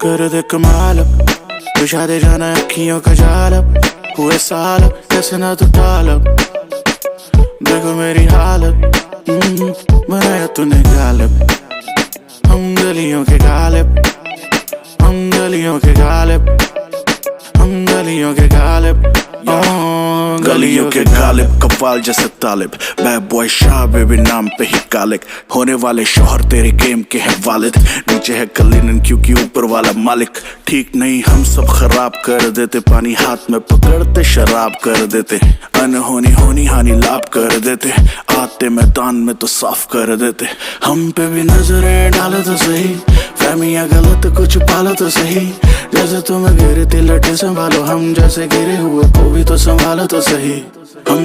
कर दे कमाल अब, बुझा दे जाना अखियों का जाल अब, हुए साल अब, कैसे ना तू टाल अब, देखो मेरी हालत, बनाया तूने गालिब, हम गलियों के गालिब, हम गलियों के गालिब, हम गलियों के गालिब, गलियों के गालिब, कव्वाल जैसे तालिब, बैड बॉय शाह बेबी नाम पे ही कालिक, होने वाले शौहर तेरे गेम के है वालिद, नीचे है कलीनन क्योंकि ऊपर वाला मालिक, ठीक नहीं हम सब खराब कर देते, पानी हाथ में पकड़ते शराब कर देते, अनहोनी होनी हानि लाभ कर देते, आते मैदान में तो साफ कर देते, हम पे भी नजरें डालो तो सही, फहमियां गलत कुछ पालो तो सही, जैसे तुम गिरे थे लटे संभालो, हम जैसे गिरे हुए को भी तो संभालो तो सही, हम